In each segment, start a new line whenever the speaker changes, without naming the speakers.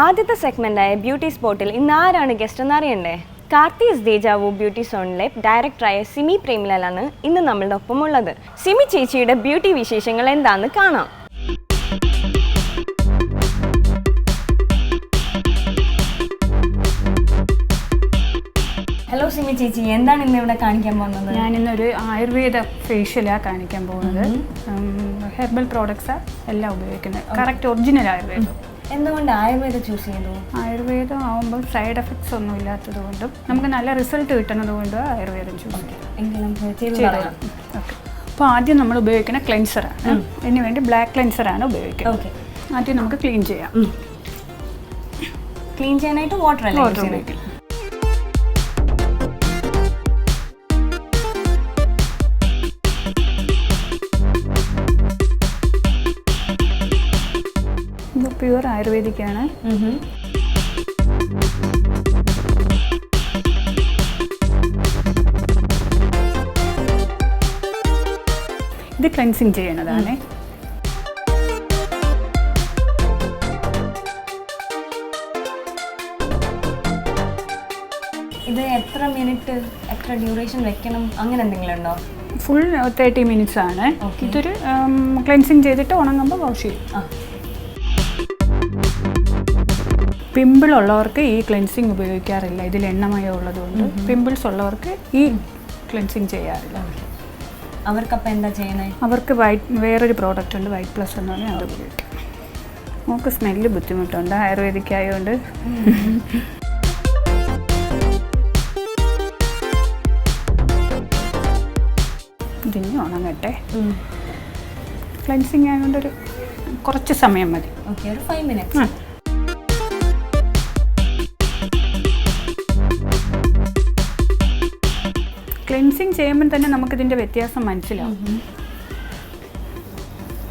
ആദ്യത്തെ സെഗ്മെന്റായ ബ്യൂട്ടി സ്പോട്ടിൽ ഇന്ന് ആരാണ് ഗസ്റ്റ് എന്നറിയണ്ടേ? കാർത്തീസ് ദേജാവു ബ്യൂട്ടി സോണിലെ ഡയറക്ടറായ സിമി പ്രേമിലാണ് ഇന്ന് നമ്മളുടെ ഒപ്പമുള്ളത്. സിമി ചേച്ചിയുടെ ബ്യൂട്ടി വിശേഷങ്ങൾ എന്താണെന്ന് കാണാം. ഹലോ സിമി ചേച്ചി, എന്താണ് ഇന്ന് ഇവിടെ കാണിക്കാൻ പോകുന്നത്?
ഞാനിന്നൊരു ആയുർവേദ ഫേഷ്യലാണ് കാണിക്കാൻ പോകുന്നത്. ഹെർബൽ പ്രോഡക്ട്സാണ് എല്ലാം ഉപയോഗിക്കുന്നത്. കറക്റ്റ് ഒറിജിനൽ ആയുർവേദം.
എന്തുകൊണ്ട് ആയുർവേദം ചൂസ് ചെയ്തു?
ആയുർവേദം ആകുമ്പോൾ സൈഡ് എഫക്ട്സ് ഒന്നും ഇല്ലാത്തത് കൊണ്ടും നമുക്ക് നല്ല റിസൾട്ട് കിട്ടുന്നത് കൊണ്ടും ആയുർവേദം ചൂസ് ചെയ്തു. ഓക്കെ, അപ്പോൾ ആദ്യം നമ്മൾ ഉപയോഗിക്കുന്ന ക്ലെൻസറാണ്. ഇതിന് വേണ്ടി ബ്ലാക്ക് ക്ലെൻസറാണ് ഉപയോഗിക്കുന്നത്. ആദ്യം നമുക്ക് ക്ലീൻ ചെയ്യാം.
ക്ലീൻ ചെയ്യാനായിട്ട് വാട്ടർ
ഉപയോഗിക്കും. ഇത് പ്യുവർ ആയുർവേദിക്കാണ്. ഇത് ക്ലെൻസിങ് ചെയ്യണതാണ്.
ഇത് എത്ര മിനിറ്റ്, എത്ര ഡ്യൂറേഷൻ വെക്കണം, അങ്ങനെ എന്തെങ്കിലും ഉണ്ടോ?
ഫുൾ 30 മിനിറ്റ്സ് ആണ്. ഇതൊരു ക്ലെൻസിങ് ചെയ്തിട്ട് ഉണങ്ങുമ്പോൾ വാഷ് ചെയ്യും. പിമ്പിൾ ഉള്ളവർക്ക് ഈ ക്ലെൻസിങ് ഉപയോഗിക്കാറില്ല. ഇതിൽ എണ്ണമയം ഉള്ളതുകൊണ്ട് പിമ്പിൾസ് ഉള്ളവർക്ക് ഈ ക്ലെൻസിങ് ചെയ്യാറില്ല.
അവർക്കപ്പോൾ എന്താ ചെയ്യണേ?
അവർക്ക് വേറൊരു പ്രോഡക്റ്റ് ഉണ്ട്, വൈറ്റ് പ്ലസ് എന്ന് പറഞ്ഞാൽ അത് ഉപയോഗിക്കും. നമുക്ക് സ്മെല്ല് ബുദ്ധിമുട്ടുണ്ട് ആയുർവേദിക് ആയതുകൊണ്ട്. ഇതിന് ഉണങ്ങട്ടെ. ക്ലെൻസിങ് ആയതുകൊണ്ട് ഒരു കുറച്ച് സമയം മതി.
ഓക്കെ, ഒരു 5 മിനിറ്റ്സ്.
ക്ലെൻസിങ് ചെയ്യുമ്പോൾ തന്നെ നമുക്കിതിൻ്റെ വ്യത്യാസം മനസ്സിലാവും.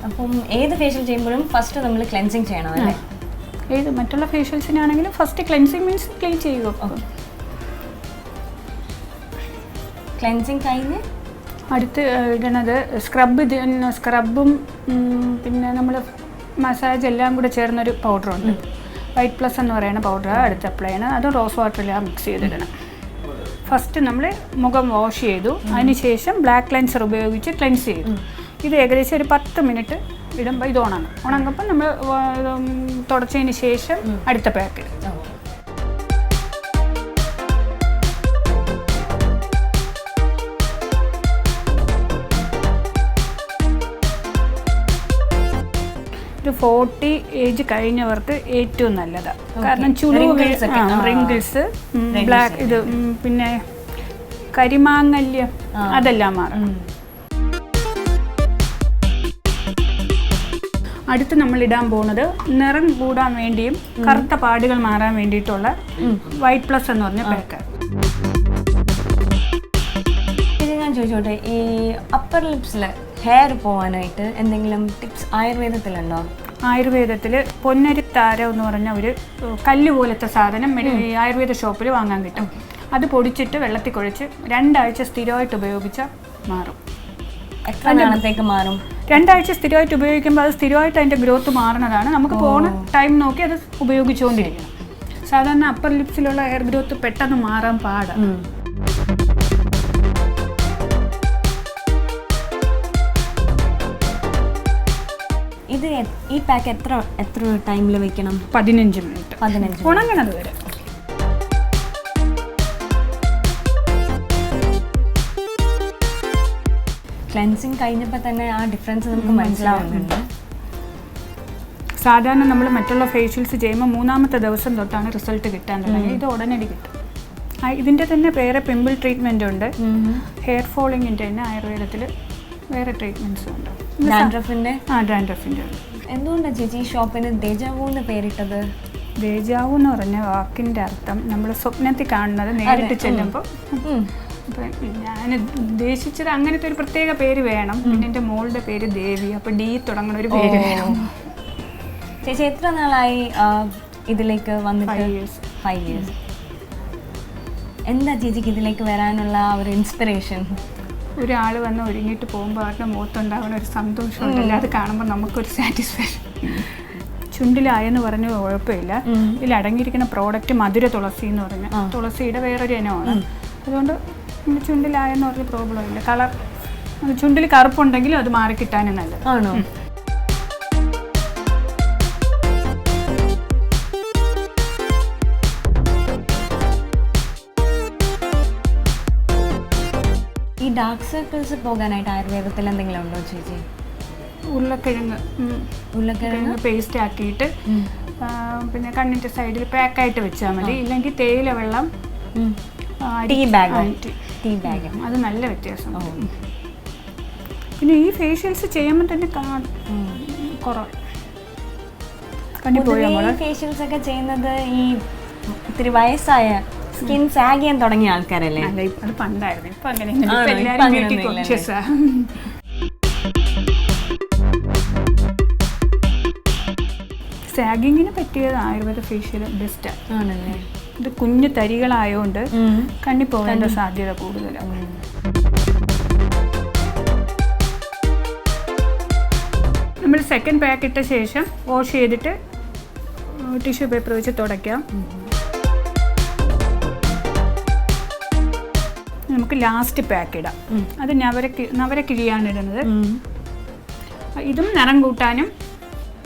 അപ്പം ഏത് ഫേഷ്യൽ ചെയ്യുമ്പോഴും ഫസ്റ്റ് നമ്മൾ ക്ലെൻസിങ് ചെയ്യണം അല്ലേ?
ഏത് മറ്റുള്ള ഫേഷ്യൽസിനാണെങ്കിലും ഫസ്റ്റ് ക്ലെൻസിങ് മീൻസ് ക്ലീൻ ചെയ്യുക.
ക്ലെൻസിങ് കഴിഞ്ഞ്
അടുത്ത് ഇടണത് സ്ക്രബും പിന്നെ നമ്മൾ മസാജ് എല്ലാം കൂടെ ചേർന്നൊരു പൗഡറുണ്ട്. വൈറ്റ് പ്ലസ് എന്ന് പറയുന്ന പൗഡർ അടുത്ത് അപ്ലൈ ചെയ്യണം. അതും റോസ് വാട്ടറിലാണ് മിക്സ് ചെയ്തിടണം. ഫസ്റ്റ് നമ്മൾ മുഖം വാഷ് ചെയ്തു, അതിനുശേഷം ബ്ലാക്ക് ക്ലെൻസർ ഉപയോഗിച്ച് ക്ലെൻസ് ചെയ്തു. ഇത് ഏകദേശം ഒരു 10 മിനിറ്റ് ഇടുമ്പോൾ ഇത് ഉണങ്ങുമ്പോൾ നമ്മൾ തുടച്ചതിന് ശേഷം അടുത്ത പാക്ക്. ഒരു 40 ഏജ് കഴിഞ്ഞവർക്ക് ഏറ്റവും നല്ലതാണ്. കാരണം റിങ്കിൾസ്, ബ്ലാക്ക് ഇത് പിന്നെ കരിമാങ്ങല്യം അതെല്ലാം മാറും. അടുത്ത് നമ്മൾ ഇടാൻ പോകുന്നത് നിറം കൂടാൻ വേണ്ടിയും കറുത്ത പാടുകൾ മാറാൻ വേണ്ടിയിട്ടുള്ള വൈറ്റ് പ്ലസ് എന്ന് പറഞ്ഞ പാക്ക്.
ഞാൻ ചോദിച്ചോട്ടെ, ഈ അപ്പർ ലിപ്സിൽ ഹെയർ പോകാനായിട്ട് എന്തെങ്കിലും ടിപ്സ് ആയുർവേദത്തിലുണ്ടോ?
ആയുർവേദത്തിൽ പൊന്നരിത്താരം എന്ന് പറഞ്ഞ ഒരു കല്ല് പോലത്തെ സാധനം ആയുർവേദ ഷോപ്പിൽ വാങ്ങാൻ കിട്ടും. അത് പൊടിച്ചിട്ട് വെള്ളത്തിൽ കുഴച്ച് 2 ആഴ്ച സ്ഥിരമായിട്ട് ഉപയോഗിച്ചാൽ മാറും.
എത്ര നാളത്തേക്ക് മാറും?
2 ആഴ്ച സ്ഥിരമായിട്ട് ഉപയോഗിക്കുമ്പോൾ അത് സ്ഥിരമായിട്ട് അതിൻ്റെ ഗ്രോത്ത് മാറുന്നതാണ്. നമുക്ക് പോകുന്ന ടൈം നോക്കി അത് ഉപയോഗിച്ചുകൊണ്ടിരിക്കണം. സാധാരണ അപ്പർ ലിപ്സിലുള്ള ഹെയർ ഗ്രോത്ത് പെട്ടെന്ന് മാറാൻ പാടാണ്.
ഇത് ഈ പാക്ക് എത്ര ടൈമിൽ വെക്കണം?
15 മിനിറ്റ്.
15
ഉണങ്ങണത് വരെ.
ക്ലെൻസിങ് കഴിഞ്ഞപ്പോൾ തന്നെ ആ ഡിഫറൻസ് നമുക്ക് മനസ്സിലാവുന്നുണ്ട്.
സാധാരണ നമ്മൾ മറ്റുള്ള ഫേഷ്യൽസ് ചെയ്യുമ്പോൾ 3-ാമത്തെ ദിവസം തൊട്ടാണ് റിസൾട്ട് കിട്ടാൻ തുടങ്ങി. ഇത് ഉടനടി കിട്ടും. ഇതിൻ്റെ തന്നെ വേറെ പിമ്പിൾ ട്രീറ്റ്മെൻ്റ് ഉണ്ട്. ഹെയർ ഫോളിങ്ങിൻ്റെ തന്നെ ആയുർവേദത്തിൽ വേറെ ട്രീറ്റ്മെൻറ്റ്സും ഉണ്ട്.
ഡാൻഡ്രഫിൻ്റെ
ഡാൻഡ്രഫിൻ്റെ.
എന്തുകൊണ്ടാണ് ചേച്ചി ഈ ഷോപ്പിന് ദേജാവു എന്ന് പേരിട്ടത്?
ദേജാവു എന്ന് പറഞ്ഞ വാക്കിൻ്റെ അർത്ഥം നമ്മൾ സ്വപ്നത്തിൽ കാണുന്നത് നേരിട്ട് ചെല്ലുമ്പോൾ. ഞാൻ ഉദ്ദേശിച്ചത് അങ്ങനത്തെ ഒരു പ്രത്യേക പേര് വേണം. പിന്നെ എൻ്റെ മോളുടെ പേര് ദേവി, അപ്പോൾ ഡി തുടങ്ങുന്ന ഒരു പേര് വേണം.
ചേച്ചി എത്ര നാളായി ഇതിലേക്ക് വന്നിട്ട്? 5 ഇയേഴ്സ്. എന്താ ചേച്ചിക്ക് ഇതിലേക്ക് വരാനുള്ള ഒരു ഇൻസ്പിറേഷൻ?
ഒരാൾ വന്ന് ഒരുങ്ങിയിട്ട് പോകുമ്പോൾ അവരുടെ മുഖത്തുണ്ടാകുന്ന ഒരു സന്തോഷമുണ്ടല്ലോ, അത് കാണുമ്പോൾ നമുക്കൊരു സാറ്റിസ്ഫാക്ഷൻ. ചുണ്ടിലായെന്ന് പറഞ്ഞ കുഴപ്പമില്ല. ഇതിൽ അടങ്ങിയിരിക്കുന്ന പ്രോഡക്റ്റ് മധുര തുളസി എന്ന് പറഞ്ഞ തുളസിയുടെ വേറൊരു ഇനമാണ്. അതുകൊണ്ട് ചുണ്ടിലായെന്ന് പറഞ്ഞ പ്രോബ്ലം ഇല്ല. കളർ ചുണ്ടിൽ കറുപ്പുണ്ടെങ്കിലും അത് മാറിക്കിട്ടാനും നല്ലത്.
ആണോ? ഈ ഡാർക്ക് സർക്കിൾസ് പോകാനായിട്ട് ആയുർവേദത്തിൽ എന്തെങ്കിലും ഉണ്ടോ ചേച്ചി?
ഉരുളക്കിഴങ്ങ് പേസ്റ്റ് ആക്കിയിട്ട് പിന്നെ കണ്ണിൻ്റെ സൈഡിൽ പാക്കായിട്ട് വെച്ചാൽ മതി. ഇല്ലെങ്കിൽ തേയില വെള്ളം,
ടീ ബാഗ്,
അത് നല്ല വ്യത്യാസം. പിന്നെ ഈ ഫേഷ്യൽസ് ചെയ്യുമ്പോൾ തന്നെ കുറവ്
ഫേഷ്യൽസ് ഒക്കെ ചെയ്യുന്നത് ഈ ഇത്തിരി വയസ്സായ സ്കിൻ സാഗ് ചെയ്യാൻ തുടങ്ങിയ ആൾക്കാരല്ലേ?
അത് പണ്ടായിരുന്നു. ഇപ്പൊ അങ്ങനെ സാഗിങ്ങിന് പറ്റിയത് ആയുർവേദ ഫേഷ്യൽ ബെസ്റ്റ് ആണല്ലേ. ഇത് കുഞ്ഞു തരികളായോണ്ട് കണ്ണി പോകേണ്ട സാധ്യത കൂടുതലാണ്. നമ്മൾ സെക്കൻഡ് പാക്ക് ഇട്ട ശേഷം വാഷ് ചെയ്തിട്ട് ടിഷ്യൂ പേപ്പർ വെച്ച് തുടയ്ക്കാം. നമുക്ക് ലാസ്റ്റ് പാക്ക് ഇടാം. അത് നവരക്കിഴിയാണ് ഇടുന്നത്. ഇതും നിറം കൂട്ടാനും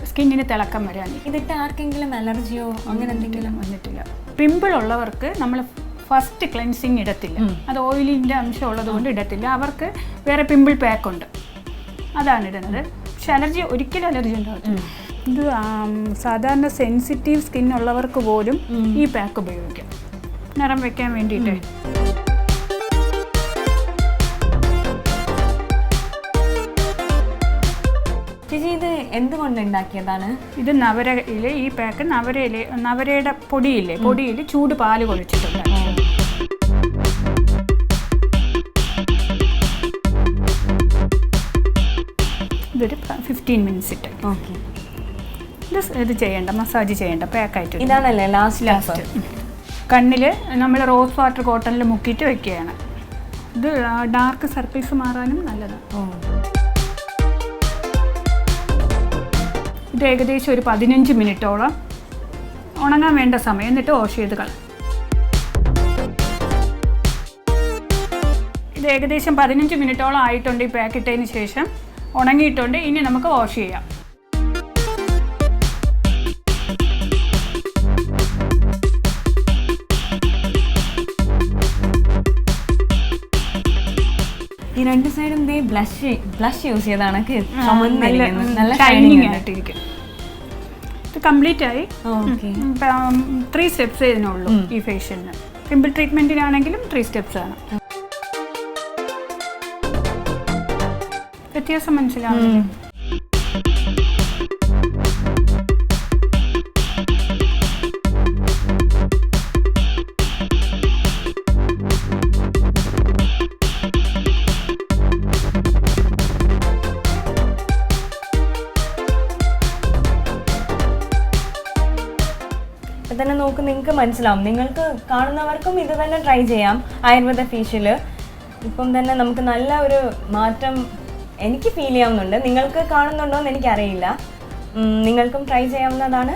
സ്കിന്നിന് തിളക്കം വരാനും.
ഇതിട്ട് ആർക്കെങ്കിലും അലർജിയോ അങ്ങനെ എന്തെങ്കിലും
വന്നിട്ടില്ല. പിമ്പിൾ ഉള്ളവർക്ക് നമ്മൾ ഫസ്റ്റ് ക്ലെൻസിങ് ഇടത്തില്ല. അത് ഓയിലിൻ്റെ അംശം ഉള്ളത് കൊണ്ട് ഇടത്തില്ല. അവർക്ക് വേറെ പിമ്പിൾ പാക്കുണ്ട്, അതാണ് ഇടുന്നത്. പക്ഷെ ഒരിക്കലും അലർജി ഉണ്ടാകത്തില്ല. ഇത് സാധാരണ സെൻസിറ്റീവ് സ്കിന്നുള്ളവർക്ക് പോലും ഈ പാക്ക് ഉപയോഗിക്കാം, നിറം വെക്കാൻ വേണ്ടിയിട്ട്.
ചേച്ചി ഇത് എന്തുകൊണ്ട് ഉണ്ടാക്കിയതാണ്?
ഇത് നവരയിലെ ഈ പാക്ക് നവരയുടെ പൊടിയിൽ ചൂട് പാല് കൊഴിച്ചിട്ടുണ്ട്. ഇതൊരു 15 മിനിറ്റ്സ് ഇട്ട്.
ഓക്കെ.
ഇത് ചെയ്യേണ്ട, മസാജ് ചെയ്യേണ്ട, പാക്കായിട്ട്.
ഇതാണല്ലേ ലാസ്റ്റ്.
കണ്ണിൽ നമ്മൾ റോസ് വാട്ടർ കോട്ടണിൽ മുക്കിയിട്ട് വെക്കുകയാണ്. ഇത് ഡാർക്ക് സർക്കിൾസ് മാറാനും നല്ലതാണ്. ഇത് ഏകദേശം ഒരു 15 മിനിറ്റോളം ഉണങ്ങാൻ വേണ്ട സമയം, എന്നിട്ട് വാഷ് ചെയ്ത് കളയാം. ഇത് ഏകദേശം 15 മിനിറ്റോളം ആയിട്ടുണ്ട് ഈ പാക്ക് ഇട്ടതിന് ശേഷം. ഉണങ്ങിയിട്ടുണ്ട്. ഇനി നമുക്ക് വാഷ് ചെയ്യാം.
ഈ രണ്ട് സൈഡും ബ്ലഷ് യൂസ് ചെയ്താണ്
നല്ല ഷൈനിങ് ആയിട്ടിരിക്കും. ഇത് കംപ്ലീറ്റ് ആയി. 3 സ്റ്റെപ്സ് ഇതിനുള്ളൂ ഈ ഫേഷ്യലിന്. പിമ്പിൾ ട്രീറ്റ്മെന്റിനാണെങ്കിലും 3 സ്റ്റെപ്സ് ആണ്. വ്യത്യാസം മനസ്സിലാവുന്നില്ല.
തന്നെ നോക്ക്, നിങ്ങൾക്ക് മനസ്സിലാവും. നിങ്ങൾക്ക് കാണുന്നവർക്കും ഇത് തന്നെ ട്രൈ ചെയ്യാം, ആയുർവേദ ഫേഷ്യല്. ഇപ്പം തന്നെ നമുക്ക് നല്ല ഒരു മാറ്റം എനിക്ക് ഫീൽ ചെയ്യാവുന്നുണ്ട്. നിങ്ങൾക്ക് കാണുന്നുണ്ടോ എന്ന് എനിക്കറിയില്ല. നിങ്ങൾക്കും ട്രൈ ചെയ്യാവുന്നതാണ്.